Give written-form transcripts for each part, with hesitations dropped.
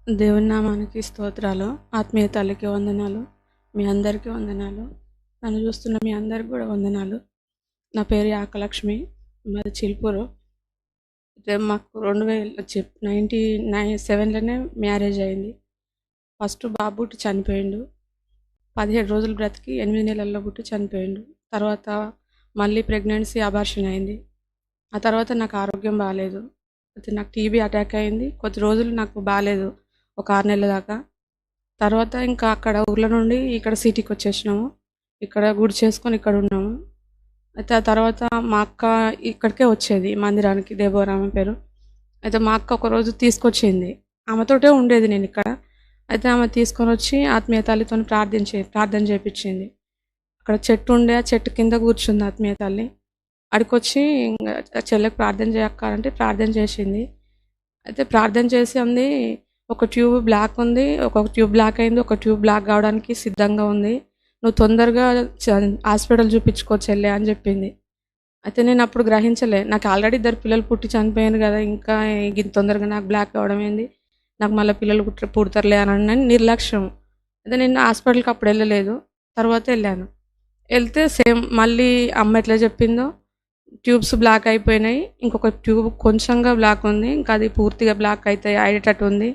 దేవుని నామానికి స్తోత్రాలు. ఆత్మీయ తల్లికి వందనాలు. మీ అందరికీ వందనాలు. నన్ను చూస్తున్న మీ అందరికి కూడా వందనాలు. నా పేరు యాకలక్ష్మి. మాది చిలుకూరు. అయితే మాకు 1997లోనే మ్యారేజ్ అయింది. ఫస్ట్ బాబు పుట్టి చనిపోయిండు. 17 రోజులు బ్రతికి 8 నెలల్లో పుట్టి చనిపోయిండు. తర్వాత మళ్ళీ ప్రెగ్నెన్సీ అబార్షన్ అయింది. ఆ తర్వాత నాకు ఆరోగ్యం బాగాలేదు. అయితే నాకు టీబీ అటాక్ అయింది. కొద్ది రోజులు నాకు బాగాలేదు, ఒక 6 నెలల దాకా. తర్వాత ఇంకా అక్కడ ఊర్లో నుండి ఇక్కడ సిటీకి వచ్చేసినాము. ఇక్కడ గుడి చేసుకొని ఇక్కడ ఉన్నాము. అయితే ఆ తర్వాత మా అక్క ఇక్కడికే వచ్చేది మందిరానికి, దేవరామ పేరు. అయితే మా అక్క ఒకరోజు తీసుకొచ్చింది. ఆమెతోటే ఉండేది నేను ఇక్కడ. అయితే ఆమె తీసుకొని వచ్చి ఆత్మీయ తల్లితో ప్రార్థన చేయించింది. అక్కడ చెట్టు ఉండే, ఆ చెట్టు కింద కూర్చుంది ఆత్మీయ తల్లి. అడికొచ్చి చెల్లెకి ప్రార్థన చేయక్క అంటే ప్రార్థన చేసింది. అయితే ప్రార్థన చేసి అంది, ఒక ట్యూబ్ బ్లాక్ ఉంది, ఒక ట్యూబ్ బ్లాక్ అయింది, ఒక ట్యూబ్ బ్లాక్ కావడానికి సిద్ధంగా ఉంది, నువ్వు తొందరగా హాస్పిటల్ చూపించుకో చెల్లె అని చెప్పింది. అయితే నేను అప్పుడు గ్రహించలే, నాకు ఆల్రెడీ 2 పిల్లలు పుట్టి చనిపోయాను కదా, ఇంకా ఇంత తొందరగా నాకు బ్లాక్ కావడం ఏంది, నాకు మళ్ళీ పిల్లలు పుడతారులే అని నిర్లక్ష్యం. అయితే నేను హాస్పిటల్కి అప్పుడు వెళ్ళలేదు, తర్వాత వెళ్ళాను. వెళ్తే సేమ్ మళ్ళీ అమ్మ ఎట్లా చెప్పిందో ట్యూబ్స్ బ్లాక్ అయిపోయినాయి, ఇంకొక ట్యూబ్ కొంచెంగా బ్లాక్ ఉంది, ఇంకా అది పూర్తిగా బ్లాక్ అయితే అయ్యేటట్టు ఉంది,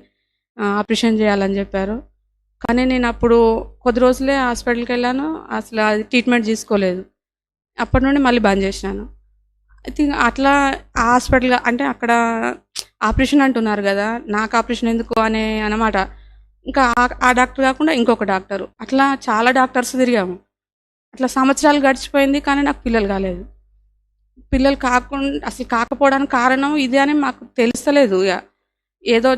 ఆపరేషన్ చేయాలని చెప్పారు. కానీ నేను అప్పుడు కొద్ది రోజులే హాస్పిటల్కి వెళ్ళాను, అసలు అది ట్రీట్మెంట్ తీసుకోలేదు. అప్పటి నుండి మళ్ళీ బంద్ చేసినాను. అయితే అట్లా ఆ హాస్పిటల్ అంటే అక్కడ ఆపరేషన్ అంటున్నారు కదా, నాకు ఆపరేషన్ ఎందుకు అనే అన్నమాట. ఇంకా ఆ డాక్టర్ కాకుండా ఇంకొక డాక్టరు, అట్లా చాలా డాక్టర్స్ తిరిగాము. అట్లా సంవత్సరాలు గడిచిపోయింది, కానీ నాకు పిల్లలు కాలేదు. పిల్లలు కాకుండా అసలు కాకపోవడానికి కారణం ఇదే అని మాకు తెలుస్తలేదు. ఇక ఏదో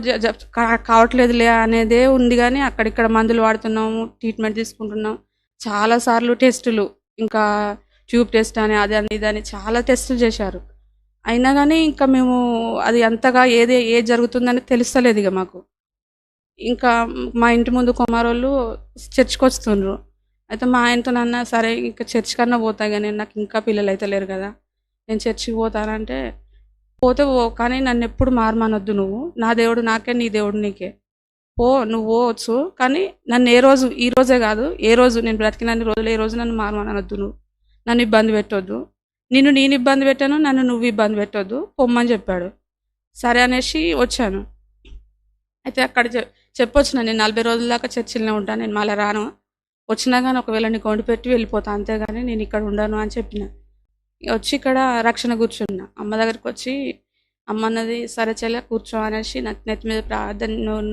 కావట్లేదులే అనేదే ఉంది, కానీ అక్కడిక్కడ మందులు వాడుతున్నాము, ట్రీట్మెంట్ తీసుకుంటున్నాం, చాలాసార్లు టెస్టులు, ఇంకా ట్యూబ్ టెస్ట్ అని అది అని ఇది అని చాలా టెస్టులు చేశారు. అయినా కానీ ఇంకా మేము అది అంతగా ఏది జరుగుతుందని తెలుస్తలేదు ఇక మాకు. ఇంకా మా ఇంటి ముందు కుమారోళ్ళు చర్చ్కి వస్తుండ్రు. అయితే మా ఆయనతో నన్న సరే ఇంకా చర్చ్ కన్నా పోతా, కానీ నాకు ఇంకా పిల్లలు అయితే లేరు కదా, నేను చర్చికి పోతానంటే పోతే పో, కానీ నన్ను ఎప్పుడు మారమానొద్దు, నువ్వు నా దేవుడు నాకే, నీ దేవుడు నీకే, పో నువ్వు పోవచ్చు, కానీ నన్ను ఏ రోజు, ఈ రోజే కాదు ఏ రోజు నేను బ్రతికినన్ని రోజులు ఏ రోజు నన్ను మారమానొద్దు, నువ్వు నన్ను ఇబ్బంది పెట్టొద్దు, నేను ఇబ్బంది పెట్టాను, నన్ను నువ్వు ఇబ్బంది పెట్టొద్దు, పొమ్మని చెప్పాడు. సరే అనేసి వచ్చాను. అయితే అక్కడ చెప్పొచ్చిన, నేను 40 రోజుల దాకా చర్చిలోనే ఉంటాను, నేను మళ్ళీ రాను, వచ్చినా కానీ ఒకవేళ నీకు వండి పెట్టి వెళ్ళిపోతా, అంతేగాని నేను ఇక్కడ ఉండను అని చెప్పిన. వచ్చి ఇక్కడ రక్షణ కూర్చున్నా. అమ్మ దగ్గరికి వచ్చి అమ్మ అన్నది, సరే చెల్లె కూర్చో అనేసి నెత్తి మీద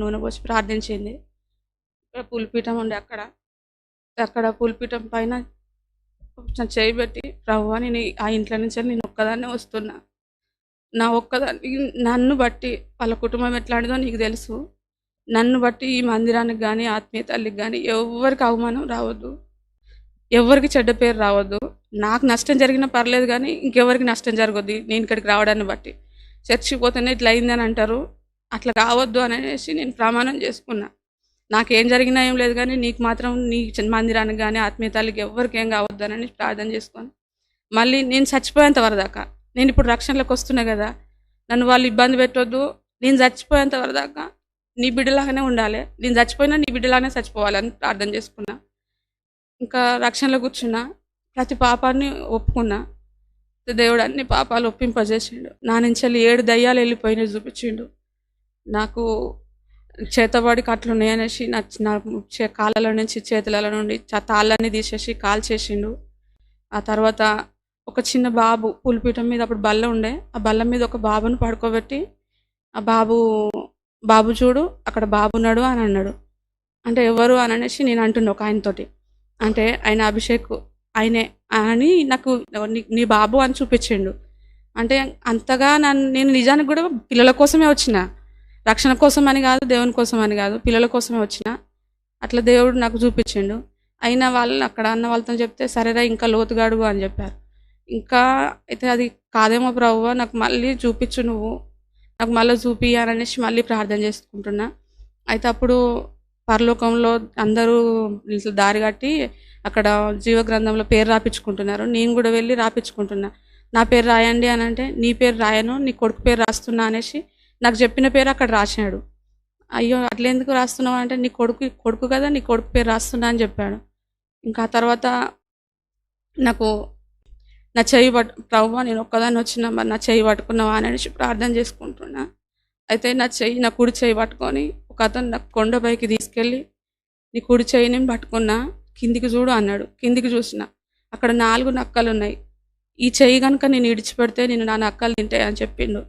నూనె పోసి ప్రార్థించింది. ఇక్కడ పులిపీఠం ఉండే, అక్కడ పులిపీఠం పైన చేయి పెట్టి, ప్రభువా నేను ఆ ఇంట్లో నుంచి నేను ఒక్కదాన్నే వస్తున్నా, నా ఒక్కదాన్ని, నన్ను బట్టి వాళ్ళ కుటుంబం ఎట్లాంటిదో నీకు తెలుసు, నన్ను బట్టి ఈ మందిరానికి కానీ ఆత్మీయ తల్లికి కానీ ఎవరికి అవమానం రావద్దు, ఎవరికి చెడ్డ పేరు రావద్దు, నాకు నష్టం జరిగినా పర్లేదు, కానీ ఇంకెవరికి నష్టం జరగద్దు నేను ఇక్కడికి రావడాన్ని బట్టి, చర్చికి పోతేనే ఇట్లా అయిందని అంటారు, అట్లా కావద్దు అనేసి నేను ప్రమాణం చేసుకున్నా. నాకేం జరిగినా ఏం లేదు, కానీ నీకు మాత్రం నీ మందిరానికి కానీ ఆత్మీయ తల్లికి ఎవరికి ఏం కావద్దు అని ప్రార్థన చేసుకొని మళ్ళీ నేను చచ్చిపోయేంత వరదాకా, నేను ఇప్పుడు రక్షణలోకి వస్తున్నా కదా, నన్ను వాళ్ళు ఇబ్బంది పెట్టొద్దు, నేను చచ్చిపోయేంత వరదాకా నీ బిడ్డలాగానే ఉండాలి, నేను చచ్చిపోయినా నీ బిడ్డలాగానే చచ్చిపోవాలని ప్రార్థన చేసుకున్నా. ఇంకా రక్షణలో కూర్చున్నా, ప్రతి పాపాన్ని ఒప్పుకున్నా. దేవుడు అన్ని పాపాలు ఒప్పింపజేసిండు. నా నుంచి 7 దయ్యాలు వెళ్ళిపోయినాయి చూపించిండు. నాకు చేతబడి కట్లు ఉన్నాయనేసి నా కాళ్ళలో నుంచి చేతులలో నుండి తాళ్ళన్నీ తీసేసి కాల్ చేసిండు. ఆ తర్వాత ఒక చిన్న బాబు పులిపీఠం మీద అప్పుడు బల్ల ఉండే, ఆ బల్ల మీద ఒక బాబును పడుకోబెట్టి, ఆ బాబు చూడు అక్కడ బాబున్నాడు అని అన్నాడు. అంటే ఎవరు అని అనేసి నేను అంటుండే ఒక ఆయనతోటి, అంటే ఆయన అభిషేక్ ఆయనే అని నాకు నీ బాబు అని చూపించిండు. అంటే అంతగా నేను నిజానికి కూడా పిల్లల కోసమే వచ్చిన, రక్షణ కోసం అని కాదు, దేవుని కోసం అని కాదు, పిల్లల కోసమే వచ్చిన. అట్లా దేవుడు నాకు చూపించిండు. అయినా వాళ్ళు అక్కడ అన్న వాళ్ళతో చెప్తే సరేరా ఇంకా లోతుగాడు అని చెప్పారు. ఇంకా అయితే అది కాదేమో ప్రభువా, నాకు మళ్ళీ చూపించు, నువ్వు నాకు మళ్ళీ చూపి అని అనేసి మళ్ళీ ప్రార్థన చేసుకుంటున్నా. అయితే అప్పుడు పరలోకంలో అందరూ దారి కట్టి అక్కడ జీవగ్రంథంలో పేరు రాపించుకుంటున్నారు. నేను కూడా వెళ్ళి రాపించుకుంటున్నా. నా పేరు రాయండి అని అంటే, నీ పేరు రాయను, నీ కొడుకు పేరు రాస్తున్నా అనేసి నాకు చెప్పిన పేరు అక్కడ రాసినాడు. అయ్యో అట్లా ఎందుకు రాస్తున్నావు అంటే, నీ కొడుకు కొడుకు కదా, నీ కొడుకు పేరు రాస్తున్నా అని చెప్పాడు. ఇంకా ఆ తర్వాత నాకు నా చెయ్యి ప్రభువా నేను ఒక్కదాన్ని వచ్చినా మరి నా చెయ్యి పట్టుకున్నావా అని అనేసి ప్రార్థన చేసుకుంటున్నా. అయితే నా కుడి చెయ్యి పట్టుకొని ఒక అతను నాకు కొండపైకి తీసుకెళ్ళి, నీ కుడి చెయ్యిని పట్టుకున్నా, కిందికి చూడు అన్నాడు. కిందికి చూసిన అక్కడ 4 నక్కలు ఉన్నాయి. ఈ చెయ్యి కనుక నేను ఇడిచిపెడితే నేను నా నక్కలు తింటాయి అని చెప్పిండు.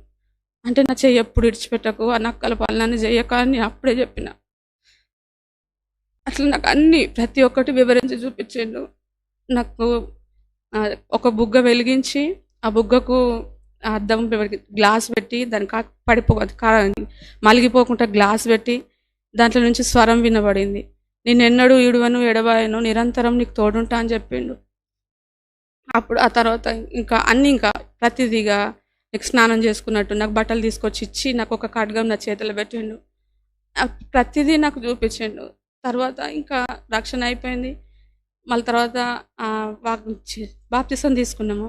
అంటే నా చెయ్యి ఎప్పుడు ఇడిచిపెట్టకు, ఆ నక్కల పాలన చెయ్యక అని నేను అప్పుడే చెప్పిన. అట్లా నాకు అన్ని ప్రతి ఒక్కటి వివరించి చూపించిండు. నాకు ఒక బుగ్గ వెలిగించి ఆ బుగ్గకు అద్దం గ్లాస్ పెట్టి దానికి మలిగిపోకుండా గ్లాస్ పెట్టి దాంట్లో నుంచి స్వరం వినబడింది. నేనెన్నడూ ఇడువను ఎడబాయను, నిరంతరం నీకు తోడుంటా అని చెప్పిండు. అప్పుడు ఆ తర్వాత ఇంకా ప్రతిదీగా నీకు స్నానం చేసుకున్నట్టు నాకు బట్టలు తీసుకొచ్చి ఇచ్చి నాకు ఒక ఖడ్గం నా చేతిలో పెట్టిండు. ప్రతిదీ నాకు చూపించిండు. తర్వాత ఇంకా రక్షణ అయిపోయింది. మళ్ళీ తర్వాత బాప్తిసం తీసుకున్నాము.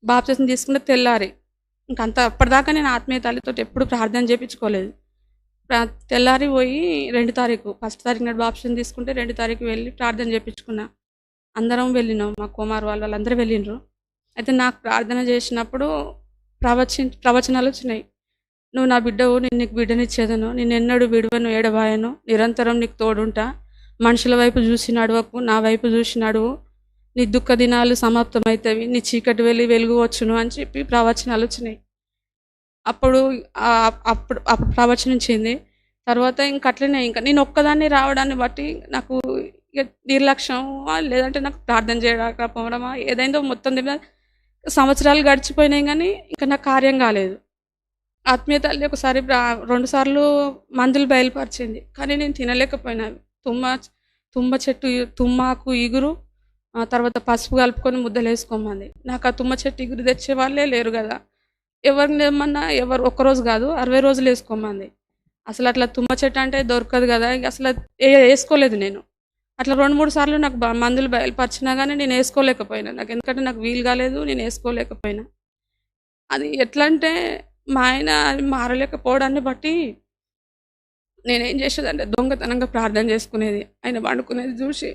బాప్తిసం తీసుకుంటే తెల్లారి అప్పటిదాకా నేను ఆత్మీయ తల్లితో ఎప్పుడు ప్రార్థన చేయించుకోలేదు. తెల్లారి పోయి 2 తారీఖు 1 తారీఖు నాడు బాప్తిసం తీసుకుంటే 2 తారీఖు వెళ్ళి ప్రార్థన చేయించుకున్నా. అందరం వెళ్ళినాం, మా కుమార్ వాళ్ళందరూ వెళ్ళిండ్రు. అయితే నాకు ప్రార్థన చేసినప్పుడు ప్రవచనాలు వచ్చినాయి. నువ్వు నా బిడ్డవు, నేను నీకు బిడ్డనిచ్చేదను, నేను ఎన్నడూ విడువను ఎడబాయను, నిరంతరం నీకు తోడుంటా, మనుషుల వైపు చూసి నడవకు, నా వైపు చూసి నడువు, నీ దుఃఖ దినాలు సమాప్తమవుతాయి, నీ చీకటి వెళ్ళి వెలుగు వచ్చును అని చెప్పి ప్రవచనాలు వచ్చినాయి. అప్పుడు ప్రవచనించింది. తర్వాత అట్లనే నేను ఒక్కదాన్ని రావడాన్ని బట్టి నాకు నిర్లక్ష్యం లేదంటే నాకు ప్రార్థన చేయకపోవడమా ఏదైందో మొత్తం సంవత్సరాలు గడిచిపోయినాయి కానీ ఇంకా నాకు కార్యం కాలేదు. ఆత్మీయ తల్లి ఒకసారి 2 సార్లు మందులు బయలుపరిచింది, కానీ నేను తినలేకపోయినాను. తుమ్మ చెట్టు తుమ్మాకు ఇగురు తర్వాత పసుపు కలుపుకొని ముద్దలు వేసుకోమంది. నాకు ఆ తుమ్మ చెట్టు ఇగురు తెచ్చే వాళ్ళే లేరు కదా, ఎవరిని ఏమన్నా ఒక్కరోజు కాదు 60 రోజులు వేసుకోమంది. అసలు అట్లా తుమ్మ చెట్టు అంటే దొరకదు కదా, అసలు వేసుకోలేదు నేను. అట్లా 2-3 సార్లు నాకు మందులు బయలుపరిచినా కానీ నేను వేసుకోలేకపోయినా. ఎందుకంటే నాకు వీలు కాలేదు, నేను వేసుకోలేకపోయినా. అది ఎట్లా అంటే మా ఆయన మారలేకపోవడాన్ని బట్టి నేనేం చేసేదంటే దొంగతనంగా ప్రార్థన చేసుకునేది. ఆయన వండుకునేది చూసి,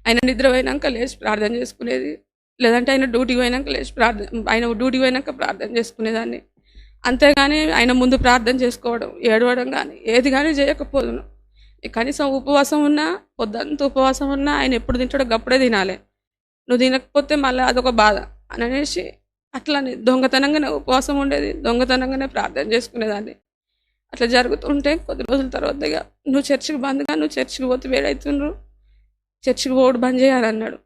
ఆయన నిద్ర పోయినాక లేచి ప్రార్థన చేసుకునేది, లేదంటే ఆయన డ్యూటీకి పోయినాక ప్రార్థన చేసుకునేదాన్ని. అంతేగాని ఆయన ముందు ప్రార్థన చేసుకోవడం, ఏడవడం కానీ ఏది కానీ చేయకపోదును. కనీసం ఉపవాసం ఉన్నా, పొద్దంతా ఉపవాసం ఉన్నా ఆయన ఎప్పుడు తింటాడో గప్పుడే తినాలి, నువ్వు తినకపోతే మళ్ళీ అదొక బాధ అని అనేసి అట్లానే దొంగతనంగానే ఉపవాసం ఉండేది, దొంగతనంగానే ప్రార్థన చేసుకునేదాన్ని. అట్లా జరుగుతుంటే కొద్ది రోజుల తర్వాత నువ్వు చర్చికి బంద్గా, నువ్వు చర్చికి పోతే వేడవుతుండ్రు, చర్చికి పోవడం బంద్ చేయాలన్నాడు.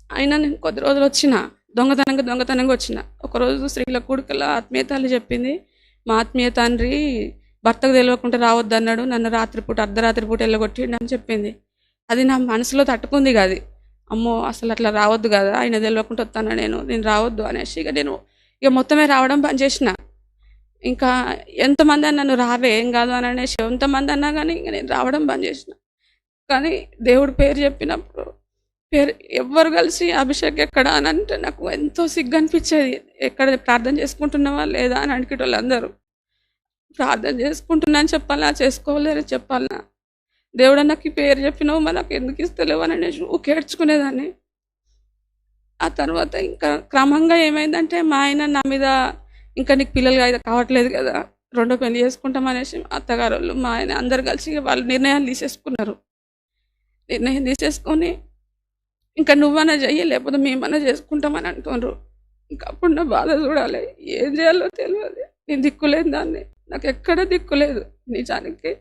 అయినా నేను కొద్ది రోజులు వచ్చిన దొంగతనంగా వచ్చిన. ఒకరోజు స్త్రీల కూడికల ఆత్మీయ తల్లి చెప్పింది, మా ఆత్మీయ తండ్రి భర్తకు తెలియకుండా రావద్దు అన్నాడు, నన్ను అర్ధరాత్రి పూట వెళ్ళగొట్టిండు అని చెప్పింది. అది నా మనసులో తట్టుకుంది కాదు. అమ్మో అసలు అట్లా రావద్దు కదా, ఆయన తెలియకుండా వస్తాను నేను రావద్దు అనేసి నేను మొత్తమే రావడం బంద్ చేసిన. ఇంకా ఎంతమంది అన్నా నువ్వు రావే ఏం కాదు అని అనేసి ఎంతమంది అన్నా కానీ నేను రావడం బంద్ చేసిన. కానీ దేవుడు పేరు చెప్పినప్పుడు ఎవ్వరు కలిసి అభిషేక్ ఎక్కడ అని అంటే నాకు ఎంతో సిగ్గు అనిపించేది. ఎక్కడ ప్రార్థన చేసుకుంటున్నావా లేదా అని అడిగేటోళ్ళు అందరూ. ప్రార్థన చేసుకుంటున్నా అని చెప్పాలా, చేసుకోలేరని చెప్పాలనా, దేవుడు నాకు ఈ పేరు చెప్పినావు మరి నాకు ఎందుకు ఇస్తలేవు అని అనేసి ఊకేడ్చుకునేదాన్ని. ఆ తర్వాత ఇంకా క్రమంగా ఏమైందంటే మా ఆయన నా మీద ఇంకా నీకు పిల్లలు కావట్లేదు కదా, రెండో పెళ్లి చేసుకుంటామనేసి అత్తగారు వాళ్ళు మా ఆయన అందరు కలిసి వాళ్ళు నిర్ణయం తీసేసుకొని ఇంకా నువ్వన్నా చెయ్యి లేకపోతే మేమన్నా చేసుకుంటామని అంటున్నారు. ఇంకా అప్పుడు నా బాధ చూడాలి, ఏం చేయాలో తెలియదు. నేను దిక్కులేని దాన్ని, నాకు ఎక్కడ దిక్కులేదు. నిజానికి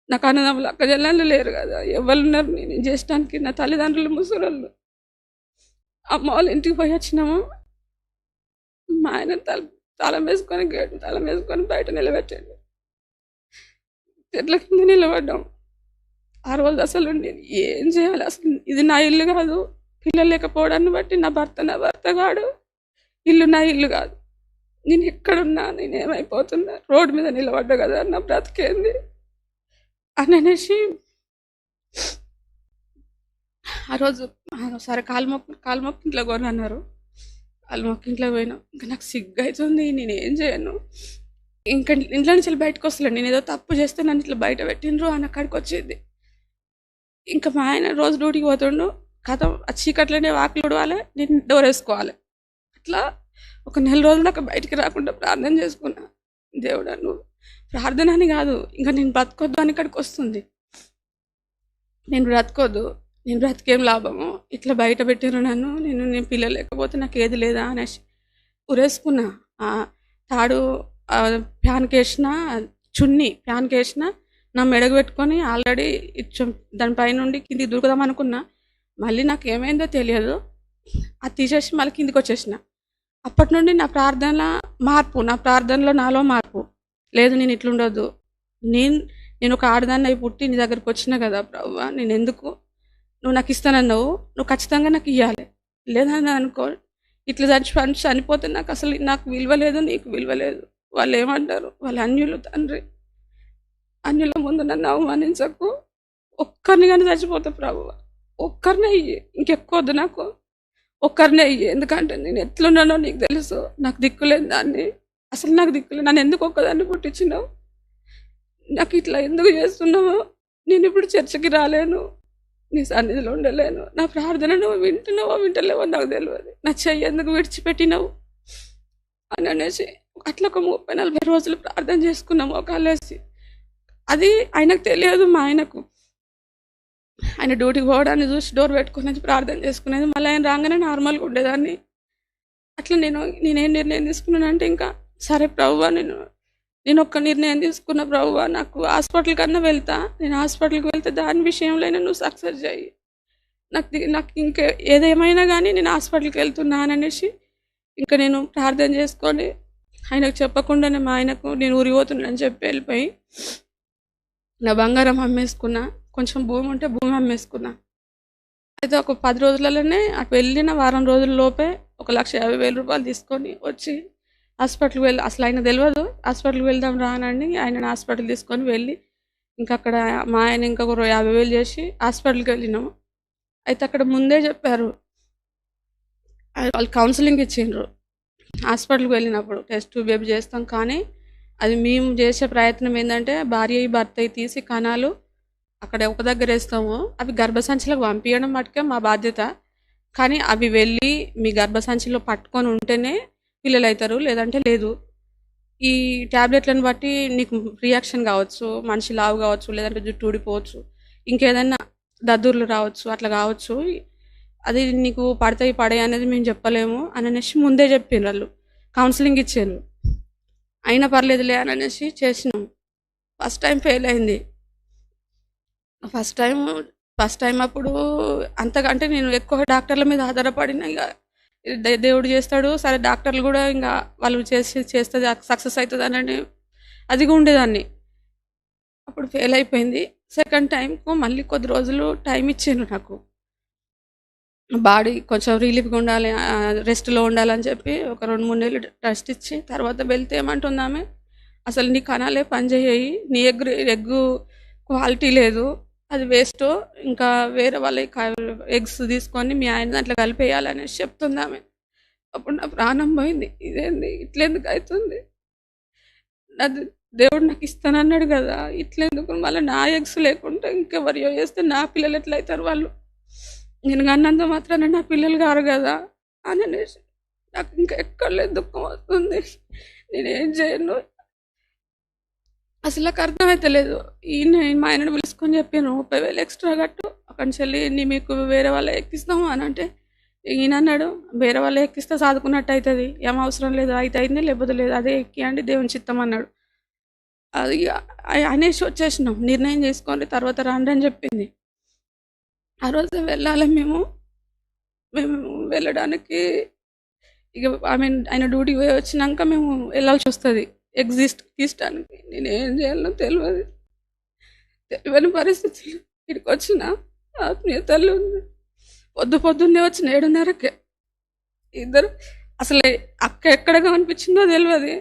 నాకు అన్నదమ్ములు అక్కజల్లాలు లేరు కదా, ఎవరున్నారు నేను చేయడానికి. నా తల్లిదండ్రులు ముసలోళ్ళు. అమ్మ వాళ్ళ ఇంటికి పోయి వచ్చినాము, మా ఆయన తాళం వేసుకొని గేటు తాళం వేసుకొని బయట నిలబెట్టాడు. చెట్ల కింద నిలబడ్డాం. ఆ రోజు అసలు నేను ఏం చేయాలి, అసలు ఇది నా ఇల్లు కాదు, పిల్లలు లేకపోవడాన్ని బట్టి నా భర్త కాడు, ఇల్లు నా ఇల్లు కాదు, నేను ఎక్కడున్నా, నేనేమైపోతున్నా, రోడ్డు మీద నిలబడ్డా కదా, నా బ్రతికేంది అని అనేసి ఆ రోజు సరే కాలుమొక్కి ఇంట్లో కొని అన్నారు. కాలుమొక్కి ఇంట్లో పోయినాం. ఇంకా నాకు సిగ్గు అవుతుంది, నేనేం చేయను. ఇంకా ఇంట్లో నుంచి బయటకు వస్తలేను. నేను ఏదో తప్పు చేస్తే నన్ను ఇట్లా బయట పెట్టిండ్రు అని అక్కడికి వచ్చేది. ఇంకా మా ఆయన రోజు డ్యూటీకి పోతుండు. కథం ఆ చీకట్లోనే వాకిలు ఉడవాలి, నేను డోర్ వేసుకోవాలి. అట్లా ఒక నెల రోజులు దాకా బయటికి రాకుండా ప్రార్థన చేసుకున్నా. దేవుడా నువ్వు ప్రార్థన అని కాదు, ఇంకా నేను బ్రతకొద్దు అని ఇక్కడికి వస్తుంది. నేను బ్రతకొద్దు, నేను బ్రతికేం లాభము, ఇట్లా బయట పెట్టిన నన్ను, నేను పిల్లలు లేకపోతే నాకు ఏది లేదా అనేసి ఉరేసుకున్నా. తాడు ఫ్యాన్కి వేసిన, చున్నీ ఫ్యాన్కి వేసిన, నా మెడకు పెట్టుకొని ఆల్రెడీ దానిపై నుండి కిందికి దూకుదాం అనుకున్నా. మళ్ళీ నాకు ఏమైందో తెలియదు, అది తీసేసి మళ్ళీ కిందికి వచ్చేసిన. అప్పటి నుండి నా ప్రార్థనలో నాలో మార్పు లేదు. నేను ఇట్లుండొద్దు, నేను ఒక ఆడదాన్ని అయి పుట్టి నీ దగ్గరికి వచ్చినా కదా ప్రభువా, నేను ఎందుకు, నువ్వు నాకు ఇస్తానన్నావు, నువ్వు ఖచ్చితంగా నాకు ఇవ్వాలి. లేదని అనుకో, ఇట్లా చనిపోతే నాకు విలువ లేదు, నీకు విలువ లేదు. వాళ్ళు ఏమంటారు, వాళ్ళ అన్యులు తండ్రి, అన్యుల ముందు నన్ను అవమానించకు, ఒక్కరిని కానీ చచ్చిపోతా ప్రభువా, ఒక్కరినే ఇయ్యి, ఇంకెక్కువ వద్దు నాకు, ఒక్కరినే ఇయ్యి. ఎందుకంటే నేను ఎట్లున్నానో నీకు తెలుసు, నాకు దిక్కులేని దాన్ని, అసలు నాకు దిక్కులేదు. నన్ను ఎందుకు ఒక్కదాన్ని పుట్టించినావు, నాకు ఇట్లా ఎందుకు చేస్తున్నావు, నేను ఇప్పుడు చర్చకి రాలేను, నీ సన్నిధిలో ఉండలేను, నా ప్రార్థన నువ్వు వింటున్నావో వింటలేవో నాకు తెలియదు, నా చెయ్యి ఎందుకు విడిచిపెట్టినావు అని అనేసి అట్లా ఒక 30-40 రోజులు ప్రార్థన చేసుకున్నాము ఒకళ్ళేసి. అది ఆయనకు తెలియదు. మా ఆయనకు, ఆయన డ్యూటీకి పోవడాన్ని చూసి డోర్ పెట్టుకునేది, ప్రార్థన చేసుకునేది. మళ్ళీ ఆయన రాగానే నార్మల్గా ఉండేదాన్ని. అట్లా నేనేం నిర్ణయం తీసుకున్నానంటే, ఇంకా సరే ప్రభువా, నేను ఒక్క నిర్ణయం తీసుకున్న ప్రభువా, నాకు హాస్పిటల్ కన్నా వెళ్తా, నేను హాస్పిటల్కి వెళ్తే దాని విషయంలో నువ్వు సక్సెస్ చేయి, నాకు ఇంకా ఏదేమైనా కానీ నేను హాస్పిటల్కి వెళ్తున్నాననేసి ఇంకా నేను ప్రార్థన చేసుకొని ఆయనకు చెప్పకుండానే మా ఆయనకు నేను ఊరిపోతున్నానని చెప్పి వెళ్ళిపోయి నా బంగారం అమ్మేసుకున్నా, కొంచెం భూమి ఉంటే భూమి అమ్మేసుకున్నా. అయితే ఒక 10 రోజులలోనే అటు వెళ్ళిన వారం రోజుల లోపే 1,50,000 రూపాయలు తీసుకొని వచ్చి హాస్పిటల్కి వెళ్ళి, అసలు ఆయన తెలియదు, హాస్పిటల్కి వెళ్దాం రానండి, ఆయన హాస్పిటల్ తీసుకొని వెళ్ళి ఇంకా అక్కడ మా ఆయన ఇంకొక 50,000 చేసి హాస్పిటల్కి వెళ్ళినాము. అయితే అక్కడ ముందే చెప్పారు, వాళ్ళు కౌన్సిలింగ్ ఇచ్చిండ్రు. హాస్పిటల్కి వెళ్ళినప్పుడు టెస్ట్ బేబీ చేస్తాం, కానీ అది మేము చేసే ప్రయత్నం ఏంటంటే భార్య భర్త తీసి కణాలు అక్కడ ఒక దగ్గర వేస్తాము, అవి గర్భసంచిలోకి పంపించడం మటుకే మా బాధ్యత. కానీ అవి వెళ్ళి మీ గర్భసంచిలో పట్టుకొని ఉంటేనే పిల్లలు అవుతారు, లేదంటే లేదు. ఈ ట్యాబ్లెట్లను బట్టి నీకు రియాక్షన్ కావచ్చు, మనిషి లావు కావచ్చు, లేదంటే జుట్టు ఊడిపోవచ్చు, ఇంకేదైనా దద్దుర్లు రావచ్చు, అట్లా కావచ్చు. అది నీకు పడతాయి పడే అనేది మేము చెప్పలేము అని అనేసి ముందే చెప్పిండ్రు వాళ్ళు, కౌన్సిలింగ్ ఇచ్చారు. అయినా పర్లేదులే అని అనేసి చేసినాం. ఫస్ట్ టైం ఫెయిల్ అయింది. ఫస్ట్ టైం అప్పుడు అంతకంటే నేను ఎక్కువ డాక్టర్ల మీద ఆధారపడిన, ఇక దేవుడు చేస్తాడు సరే, డాక్టర్లు కూడా ఇంకా వాళ్ళు చేస్తే సక్సెస్ అవుతుంది అని అదిగా ఉండేదాన్ని. అప్పుడు ఫెయిల్ అయిపోయింది. సెకండ్ టైంకు మళ్ళీ కొద్ది రోజులు టైం ఇచ్చాను, నాకు బాడీ కొంచెం రిలీఫ్గా ఉండాలి, రెస్ట్లో ఉండాలని చెప్పి ఒక 2-3 నెలలు రెస్ట్ ఇచ్చి తర్వాత వెళ్తే ఏమంటుంది ఆమె, అసలు నీ కణాలే పనిచేయాయి, నీ ఎగ్గు క్వాలిటీ లేదు, అది వేస్ట్, ఇంకా వేరే వాళ్ళ ఎగ్స్ తీసుకొని మీ ఆయన దాంట్లో కలిపేయాలనేసి చెప్తుంది ఆమె. అప్పుడు నా ప్రాణం పోయింది, ఇదేంది ఇట్లెందుకు అవుతుంది, అది దేవుడు నాకు ఇస్తానన్నాడు కదా, ఇట్లెందుకు మళ్ళీ నా ఎగ్స్ లేకుండా ఇంకెవరియో వేస్తే నా పిల్లలు ఎట్లా అవుతారు, వాళ్ళు నేను కన్నంత మాత్రాన నా పిల్లలు గారు కదా అని అనేసి నాకు ఇంకా ఎక్కడలేదు, దుఃఖం వస్తుంది. నేనేం చేయను, అసలు నాకు అర్థమవుతలేదు. మా ఆయనను పిలుచుకొని చెప్పాను, 30,000 ఎక్స్ట్రా కట్టు, అక్కడి నుంచి వెళ్ళి మీకు వేరే వాళ్ళ ఎక్కిస్తాము అని అంటే, ఈయన అన్నాడు, వేరే వాళ్ళ ఎక్కిస్తే సాదుకున్నట్టు అవుతుంది, ఏం అవసరం లేదు, అయితే అయింది లేకపోతే లేదు, అదే ఎక్కియండి దేవుని చిత్తం అన్నాడు. అది అనేసి వచ్చేసినాం, నిర్ణయం చేసుకొని తర్వాత రండి అని చెప్పింది. ఆ రోజు వెళ్ళాలి మేము వెళ్ళడానికి ఇక ఆయన డ్యూటీకి పోయి వచ్చినాక మేము వెళ్ళాల్సి వస్తుంది ఎగ్జిస్ట్ తీసడానికి. నేనేం చేయాలో తెలియని పరిస్థితులు ఇక్కడికి వచ్చిన ఆత్మీయతలు ఉంది. పొద్దున్నే వచ్చిన 7:30కే ఇద్దరు, అసలు అక్క ఎక్కడ కనిపించిందో తెలియదు,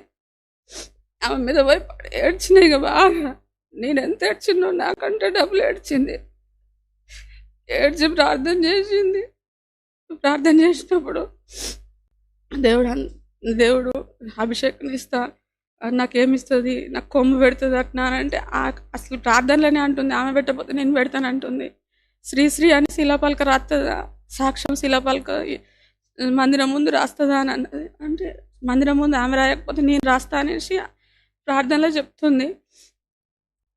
ఆమె మీద పోయి ఏడ్చినాయి ఇక బాగా. నేను ఎంత ఏడ్చినో నాకంటే డబ్బులు ఏడ్చింది, ఏడ్చి ప్రార్థన చేసింది. ప్రార్థన చేసినప్పుడు దేవుడు అభిషేకం ఇస్తా, నాకేమిస్తుంది, నాకు కొమ్ము పెడుతుంది అట్నా అని అంటే అసలు ప్రార్థనలోనే అంటుంది, ఆమె పెట్టకపోతే నేను పెడతాను అంటుంది. శ్రీశ్రీ అని శిలాపలక రాస్తుందా, సాక్ష్యం శిలాపలక మందిరం ముందు రాస్తుందా అని అన్నది. అంటే మందిరం ముందు ఆమె రాయకపోతే నేను రాస్తా అనేసి ప్రార్థనలో చెప్తుంది.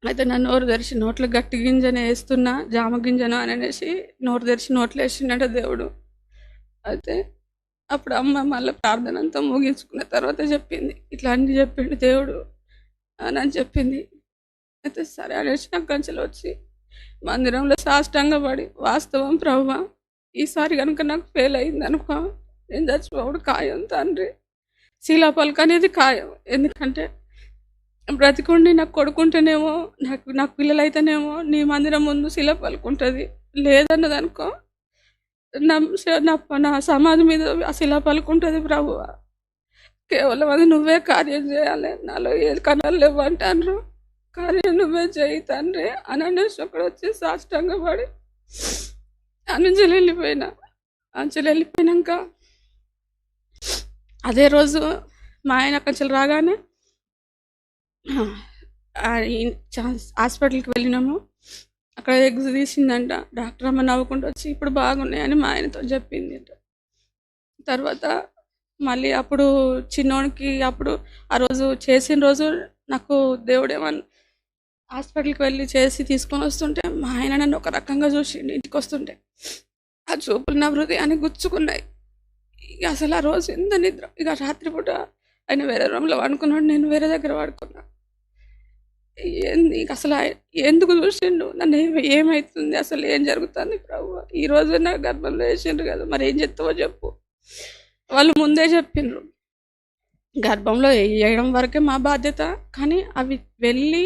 అయితే నా నోరు తెరిచి నోట్లో గట్టి గింజను వేస్తున్నా, జామ గింజను అని అనేసి నోరు తెరిచి నోట్లో వేసిండట దేవుడు. అయితే అప్పుడు అమ్మ మళ్ళీ ప్రార్థన అంతా ముగించుకున్న తర్వాత చెప్పింది, ఇట్లా అన్ని చెప్పిండు దేవుడు అని చెప్పింది. అయితే సరే అనేసి నాకు కంచెలు వచ్చి మందిరంలో సాష్టాంగ పడి, వాస్తవం ప్రభువా, ఈసారి కనుక నాకు ఫెయిల్ అయింది అనుకో, నేను చచ్చిపోవడు ఖాయం తండ్రి. శీలాపలక అనేది ఖాయం. ఎందుకంటే బ్రతికుండి నాకు కొడుకుంటేనేమో, నాకు పిల్లలైతేనేమో నీ మందిరం ముందు శిలాపలక ఉంటుంది. లేదన్నది అనుకో, నా సమాధి మీద ఆ శిలాపలక ఉంటుంది ప్రభువా. కేవలం అది నువ్వే కార్యం చేయాలి, నాలో ఏ కణాలు లేవు అంటారు, కార్యం నువ్వే చేయి తండ్రి అని అనేసి అక్కడ వచ్చి సాష్టాంగ పడి అంజలి వెళ్ళిపోయినాక అదే రోజు మా ఆయన కంచెలు రాగానే హాస్పిటల్కి వెళ్ళినాము. అక్కడ ఎగ్స్ తీసిందంట. డాక్టర్ అమ్మ నవ్వుకుంటూ వచ్చి ఇప్పుడు బాగున్నాయని మా ఆయనతో చెప్పింది అంట. తర్వాత మళ్ళీ అప్పుడు చిన్నోడికి అప్పుడు ఆ రోజు చేసిన రోజు నాకు దేవుడేమన్నా హాస్పిటల్కి వెళ్ళి చేసి తీసుకొని వస్తుంటే మా ఆయన నన్ను ఒక రకంగా చూసి ఇంటికి వస్తుంటే ఆ చూపులు నా హృదయాన్ని గుచ్చుకున్నాయి. ఇక అసలు ఆ రోజు ఎంత నిద్ర. ఇక రాత్రిపూట ఆయన వేరే రూమ్లో పడుకున్నాడు, నేను వేరే దగ్గర పడుకున్నా. ఇక అసలు ఎందుకు చూసిండు నన్ను, ఏమవుతుంది, అసలు ఏం జరుగుతుంది ప్రభువా, ఈ రోజు నా గర్భంలో వేసిండ్రు కదా, మరి ఏం చెప్తావో చెప్పు. వాళ్ళు ముందే చెప్పిండ్రు, గర్భంలో వేయడం వరకే మా బాధ్యత, కానీ అవి వెళ్ళి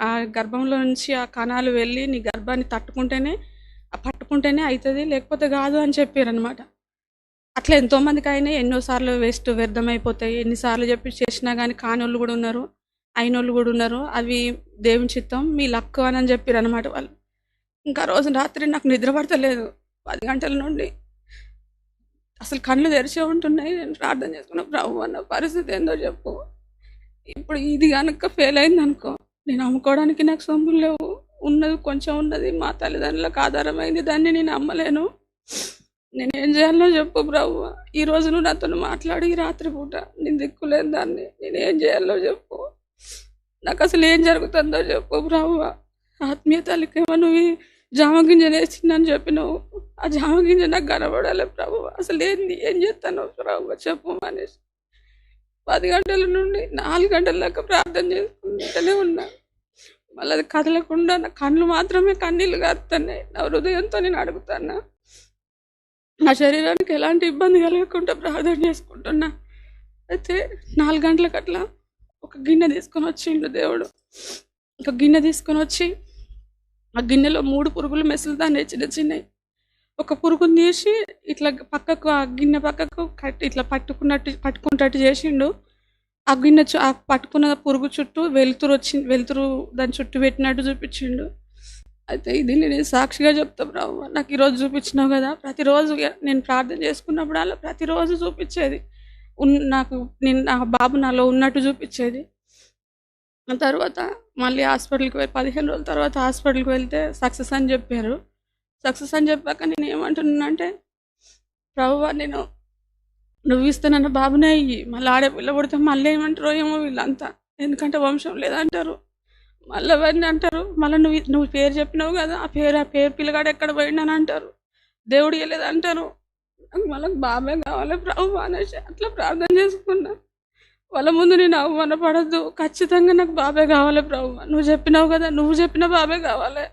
ఆ గర్భంలో నుంచి ఆ కణాలు వెళ్ళి నీ గర్భాన్ని పట్టుకుంటేనే అవుతుంది, లేకపోతే కాదు అని చెప్పారు అనమాట. అట్లా ఎంతోమందికి అయినా ఎన్నోసార్లు వేస్ట్ వ్యర్థమైపోతాయి. ఎన్నిసార్లు చెప్పి చేసినా కానీ కానోళ్ళు కూడా ఉన్నారు, అయినోళ్ళు కూడా ఉన్నారు. అవి దేవుని చిత్తం, మీ లక్కు అని చెప్పారు అనమాట వాళ్ళు. ఇంకా రోజు రాత్రి నాకు నిద్ర పడతలేదు. 10 గంటల నుండి అసలు కళ్ళు తెరిచే ఉంటున్నాయి. నేను ప్రార్థన చేసుకున్న, ప్రభు అన్న పరిస్థితి ఏందో చెప్పు, ఇప్పుడు ఇది కనుక ఫెయిల్ అయింది అనుకో, నేను అమ్ముకోవడానికి నాకు సొమ్ములు లేవు, ఉన్నది కొంచెం ఉన్నది మా తల్లిదండ్రులకు ఆధారమైంది, దాన్ని నేను అమ్మలేను, నేనేం చేయాలో చెప్పు ప్రభు. ఈరోజు నువ్వు నాతో మాట్లాడి రాత్రి పూట నేను దిక్కులేని దాన్ని, నేనేం చేయాలో చెప్పు, నాకు అసలు ఏం జరుగుతుందో చెప్పు ప్రభు. ఆత్మీయ తల్లికేమో నువ్వు జామ గింజ వేసిందని చెప్పినావు, ఆ జామ గింజ నాకు కనబడాలి ప్రభు, అసలు ఏం చేస్తాను ప్రభు చెప్పు అనేసి 10 గంటల నుండి 4 గంటల దాకా ప్రార్థన చేసుకుంటూనే ఉన్నా. మళ్ళీ అది కదలకుండా నా కళ్ళు మాత్రమే కన్నీళ్ళు గారుతున్నాయి. నా హృదయంతో నేను అడుగుతాను, నా శరీరానికి ఎలాంటి ఇబ్బంది కలగకుండా ప్రార్థన చేసుకుంటున్నా. అయితే 4 గంటలకు అట్లా ఒక గిన్నె తీసుకొని వచ్చిండు దేవుడు. ఒక గిన్నె తీసుకొని వచ్చి ఆ గిన్నెలో 3 పురుగులు మెసులుతానే చిన్నవి. ఒక పురుగుని తీసి ఇట్లా పక్కకు, ఆ గిన్నె పక్కకు ఇట్లా పట్టుకున్నట్టు చేసిండు. ఆ గిన్నె ఆ పట్టుకున్న పురుగు చుట్టూ వెలుతురు దాని చుట్టూ పెట్టినట్టు చూపించిండు. అయితే ఇది నేను సాక్షిగా చెప్తా బ్రావు, నాకు ఈరోజు చూపించినావు కదా, ప్రతిరోజు నేను ప్రార్థన చేసుకున్నప్పుడు అలా ప్రతిరోజు చూపించేది, నా బాబు నాలో ఉన్నట్టు చూపించేది. తర్వాత మళ్ళీ హాస్పిటల్కి 15 రోజుల తర్వాత హాస్పిటల్కి వెళ్తే సక్సెస్ అని చెప్పారు. సక్సెస్ అని చెప్పాక నేను ఏమంటున్నానంటే, ప్రభువా నువ్వు ఇస్తానన్న బాబునే అయ్యి, మళ్ళీ ఆడపిల్ల పుడితే మళ్ళీ ఏమంటారో ఏమో వీళ్ళంతా, ఎందుకంటే వంశం లేదంటారు, మళ్ళీ అవన్నీ అంటారు, మళ్ళీ నువ్వు పేరు చెప్పినావు కదా, ఆ పేరు పిల్లగాడు ఎక్కడ పోయిండని అంటారు, దేవుడు ఇవ్వలేదంటారు, నాకు మళ్ళీ బాబే కావాలి ప్రభు అనేసి అట్లా ప్రార్థన చేసుకున్నా. వాళ్ళ ముందు నేను అవమానపడద్దు, ఖచ్చితంగా నాకు బాబే కావాలి ప్రభు, నువ్వు చెప్పినావు కదా, నువ్వు చెప్పిన బాబే కావాలి,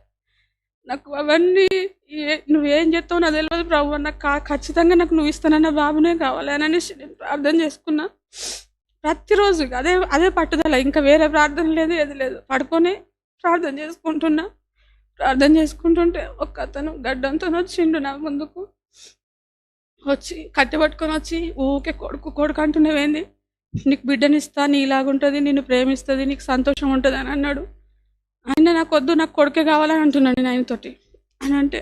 నాకు అవన్నీ నువ్వేం చెప్తావు నాకు తెలియదు ప్రభు, నాకు ఖచ్చితంగా నాకు నువ్వు ఇస్తానన్న బాబునే కావాలి అని అనేసి నేను ప్రార్థన చేసుకున్నా. ప్రతిరోజు అదే పట్టుదల, ఇంకా వేరే ప్రార్థన లేదు, ఏది లేదు, పడుకొని ప్రార్థన చేసుకుంటున్నా. ప్రార్థన చేసుకుంటుంటే ఒక అతను గడ్డంతో వచ్చిండు నా ముందుకు, వచ్చి కట్టి పట్టుకొని వచ్చి ఊకే కొడుకు అంటున్నావేంది, నీకు బిడ్డనిస్తా, నీ ఇలాగుంటుంది, నిన్ను ప్రేమిస్తుంది, నీకు సంతోషం ఉంటుంది అని అన్నాడు. ఆయన నాకు వద్దు, నాకు కొడుకే కావాలని అంటున్నాడు నేను ఆయనతోటి. అని అంటే,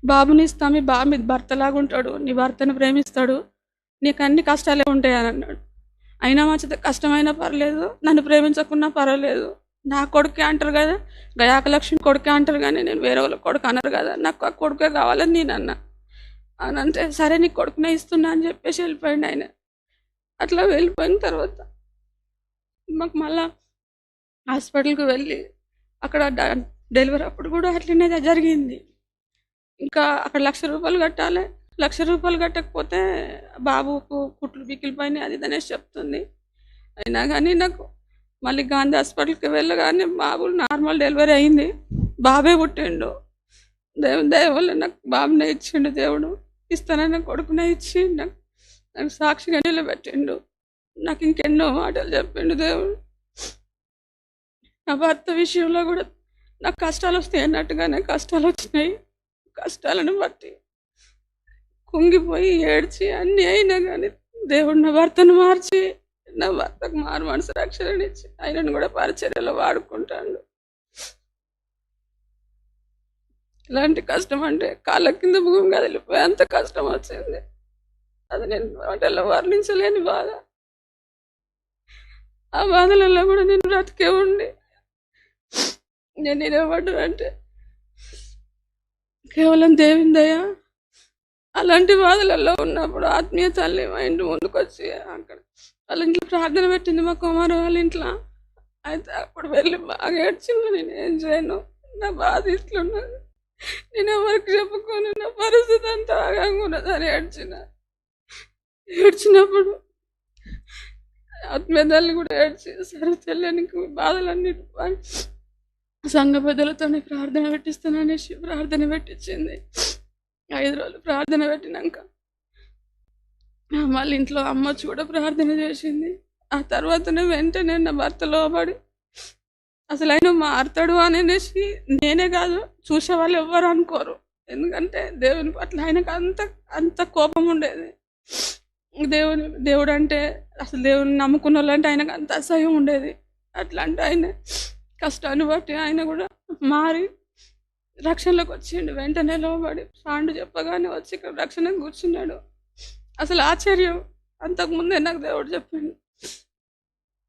బాబుని ఇస్తా, మీ భర్తలాగా ఉంటాడు, నీ భర్తను ప్రేమిస్తాడు, నీకు అన్ని కష్టాలే ఉంటాయి అని అన్నాడు. అయినా మంచిది, కష్టమైనా పర్లేదు, నన్ను ప్రేమించకున్నా పర్వాలేదు, నా కొడుకే అంటారు కదా, గయాకలక్ష్మి కొడుకే అంటారు కానీ నేను వేరే వాళ్ళ కొడుకు అన్నారు కదా, నాకు ఆ కొడుకే కావాలని నేను అన్నా. అని అంటే సరే నీ కొడుకునే ఇస్తున్నా అని చెప్పేసి వెళ్ళిపోయింది ఆయన. అట్లా వెళ్ళిపోయిన తర్వాత మాకు మళ్ళా హాస్పిటల్కి వెళ్ళి అక్కడ డెలివరీ అప్పుడు కూడా అట్లనే జరిగింది. ఇంకా అక్కడ ₹1,00,000 కట్టాలి. ₹1,00,000 కట్టకపోతే బాబుకు కుట్లు బిగిలిపోయినాయి అది అనేసి చెప్తుంది. అయినా కానీ నాకు మళ్ళీ గాంధీ హాస్పిటల్కి వెళ్ళగానే బాబు నార్మల్ డెలివరీ అయింది, బాబే పుట్టిండు. దేవుని దయ వల్ల నాకు బాబునే ఇచ్చిండు దేవుడు. ఇస్తానన్న కొడుకునే ఇచ్చి నాకు సాక్షిగా నిలబెట్టిండు. నాకు ఇంకెన్నో మాటలు చెప్పిండు దేవుడు. నా భర్త విషయంలో కూడా నాకు కష్టాలు వస్తాయి అన్నట్టుగానే కష్టాలు వచ్చినాయి. కష్టాలను బట్టి కుంగిపోయి ఏడ్చి అన్నీ అయినా కానీ దేవుడు నా భర్తను మార్చి నా భర్తకు మారు మనసు రక్షణనిచ్చి ఆయనను కూడా పరిచర్యలో వాడుకుంటాడు. ఇలాంటి కష్టం అంటే కాళ్ళ కింద భూమి కదిలిపోయి అంత కష్టం వచ్చింది. అది నేను వాటిల్లో వర్ణించలేని బాధ. ఆ బాధలలో కూడా నేను బ్రతికే ఉండి నేను నిలబడ్డానంటే కేవలం దేవుని దయ. అలాంటి బాధలలో ఉన్నప్పుడు ఆత్మీయ తల్లి మా ఇంటి ముందుకు వచ్చి అక్కడ వాళ్ళ ఇంట్లో ప్రార్థన పెట్టింది, మా కుమారు వాళ్ళ ఇంట్లో. అయితే అప్పుడు వెళ్ళి బాగా ఏడ్చింది. నేను ఏం చేయను, నా బాధ ఇట్లున్నది, నేను ఎవరికి చెప్పుకొని నా పరిస్థితి అంతా ఆగంగా ఉన్నదని ఏడ్చినప్పుడు ఆత్మీయ తల్లి కూడా ఏడ్చి సరే చెల్లెనికి బాధలన్నీ సంఘ పెద్దలతో ప్రార్థన పెట్టిస్తాననేసి ప్రార్థన పెట్టించింది. 5 రోజులు ప్రార్థన పెట్టినాక మళ్ళీ ఇంట్లో అమ్మచ్చి కూడా ప్రార్థన చేసింది. ఆ తర్వాతనే వెంటనే నా భర్త లోబడి అసలు ఆయన మారుతాడు అనేసి నేనే కాదు చూసేవాళ్ళు ఎవ్వరు అనుకోరు. ఎందుకంటే దేవుని పట్ల ఆయనకు అంత కోపం ఉండేది. దేవుడు అంటే అసలు దేవుని నమ్ముకున్న వాళ్ళంటే ఆయనకు అంత అసహ్యం ఉండేది. అట్లా అంటే ఆయన కష్టాన్ని బట్టి ఆయన కూడా మారి రక్షణలోకి వచ్చిండు. వెంటనే లోబడి సాండు చెప్పగానే వచ్చి ఇక్కడ రక్షణకు కూర్చున్నాడు. అసలు ఆశ్చర్యం, అంతకుముందే నాకు దేవుడు చెప్పిండు,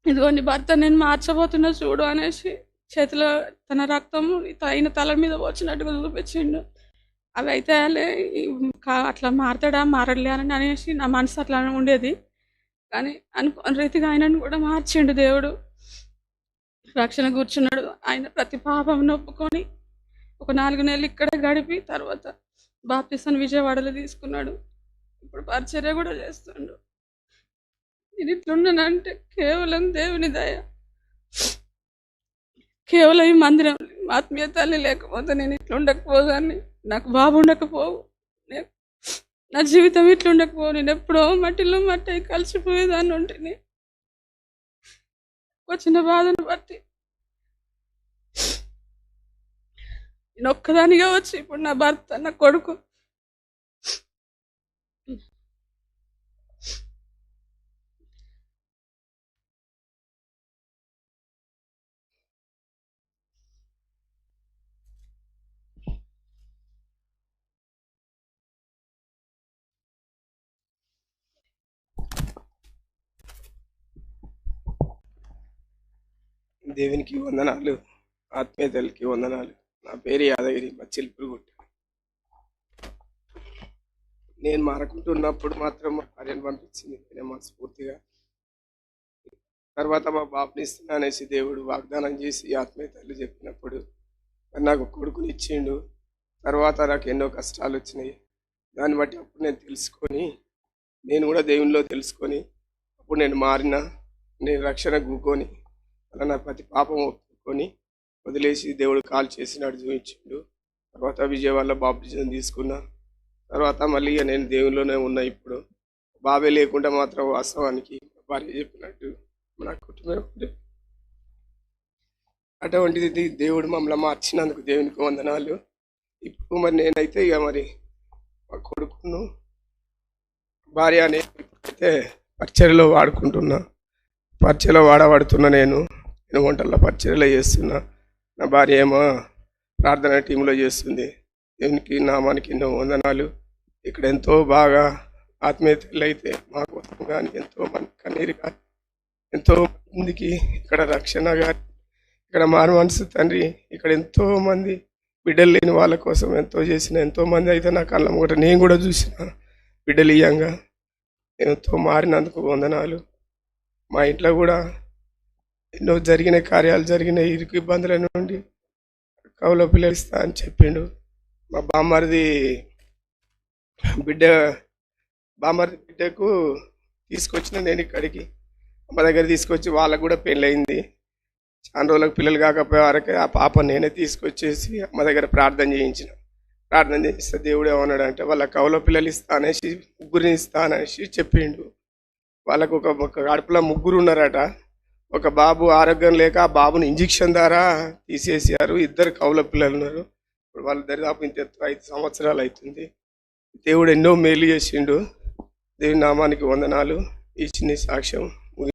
ఇదిగో నీ భర్త నేను మార్చబోతున్నా చూడు అనేసి చేతిలో తన రక్తము ఆయన తల మీద వచ్చినట్టుగా చూపించిండు. అవి అయితే అట్లా మారతాడా మారలే అని అనేసి నా మనసు అట్లా ఉండేది. కానీ అనుకోని రీతిగా ఆయనను కూడా మార్చిండు దేవుడు. రక్షణ కూర్చున్నాడు. ఆయన ప్రతి పాపం ఒప్పుకొని ఒక 4 నెలలు ఇక్కడే గడిపి తర్వాత బాప్తిసం విజయవాడలో తీసుకున్నాడు. ఇప్పుడు పరిచర్య కూడా చేస్తుండు. నేను ఇట్లున్నానంటే కేవలం దేవుని దయ. కేవలం ఈ మందిరం ఆత్మీయ తల్లి లేకపోతే నేను ఇట్లుండకపోదాన్ని, నాకు బాబు ఉండకపోవు, నా జీవితం ఇట్లుండకపోవు. నేను ఎప్పుడో మట్టిలో మట్టి కలిసిపోయేదాన్ని ఉంటుంది. వచ్చిన బాధను బట్టి నేను ఒక్కదానిగా వచ్చి ఇప్పుడు నా భర్త నా కొడుకు దేవునికి వందనాలు, ఆత్మీయతలకి వందనాలు. నా పేరు యాదగిరి, చిలుపురుగుట్ట. నేను మారకుంటున్నప్పుడు మాత్రం మా భార్యను పంపించింది నేను మనస్ఫూర్తిగా. తర్వాత మా బాబుని ఇస్తున్నా అనేసి దేవుడు వాగ్దానం చేసి ఆత్మీయతలు చెప్పినప్పుడు నాకు కొడుకుని ఇచ్చిండు. తర్వాత నాకు ఎన్నో కష్టాలు వచ్చినాయి. దాన్ని బట్టి అప్పుడు నేను తెలుసుకొని, నేను కూడా దేవునిలో తెలుసుకొని అప్పుడు నేను మారిన, నేను రక్షణ కూకొని అలా నా ప్రతి పాపం ఒప్పుకొని వదిలేసి దేవుడు కాల్ చేసినాడు, చూపించిండు. తర్వాత విజయవాడలో బాప్టిజం తీసుకున్నా. తర్వాత మళ్ళీ నేను దేవునిలోనే ఉన్నా. ఇప్పుడు బాబే లేకుండా మాత్రం వాస్తవానికి భార్య చెప్పినట్టు మన కుటుంబం అటువంటిది దేవుడు మమ్మల్ని మార్చినందుకు దేవునికి వందనాలు. ఇప్పుడు మరి నేనైతే ఇక మరి మా కొడుకును భార్య అయితే పరిచర్యలో వాడుకుంటున్నా, పరిచర్యలో వాడబడుతున్నా. నేను వంటల్లో పరిచర్యలో చేస్తున్నా. నా భార్య ఏమో ప్రార్థన టీంలో చేస్తుంది. దేవునికి నామానికి ఎన్నో వందనాలు. ఇక్కడ ఎంతో బాగా ఆత్మీయతలు అయితే మా కోసం కానీ ఎంతో మంది కన్నీరు ఎంతో మందికి ఇక్కడ రక్షణ గాని, ఇక్కడ మారు మనసు తండ్రి, ఇక్కడ ఎంతో మంది బిడ్డలు లేని వాళ్ళ కోసం ఎంతో చేసిన ఎంతో మంది అయితే నా కళ్ళ ముంగట నేను కూడా చూసిన బిడ్డలు ఇయ్యంగా ఎంతో మారినందుకు వందనాలు. మా ఇంట్లో కూడా ఎన్నో జరిగిన కార్యాలు జరిగిన ఇరుకు ఇబ్బందుల నుండి కౌల పిల్లలు ఇస్తా అని చెప్పిండు. మా బిడ్డ బామ్మర్ది బిడ్డకు తీసుకొచ్చిన నేను ఇక్కడికి అమ్మ దగ్గర తీసుకొచ్చి వాళ్ళకు కూడా పెళ్ళయింది. చాలా రోజులకు పిల్లలు కాకపోయే వరకే ఆ పాప నేనే తీసుకొచ్చేసి అమ్మ దగ్గర ప్రార్థన చేయించిన. ప్రార్థన చేస్తే దేవుడు ఏమన్నాడంటే వాళ్ళ కౌల పిల్లలు ఇస్తా అనేసి ముగ్గురిని ఇస్తా అనేసి చెప్పిండు. వాళ్ళకు ఒక కడుపులో ముగ్గురు ఉన్నారట. ఒక బాబు ఆరోగ్యం లేక ఆ బాబుని ఇంజెక్షన్ ద్వారా తీసేసారు. 2 కౌల పిల్లలు ఉన్నారు. ఇప్పుడు వాళ్ళ దరిదాపు ఇంత 5 సంవత్సరాలు అవుతుంది. దేవుడు ఎన్నో మేలు చేసిండు. దేవుని నామానికి వందనాలు. ఈ చిన్న సాక్ష్యం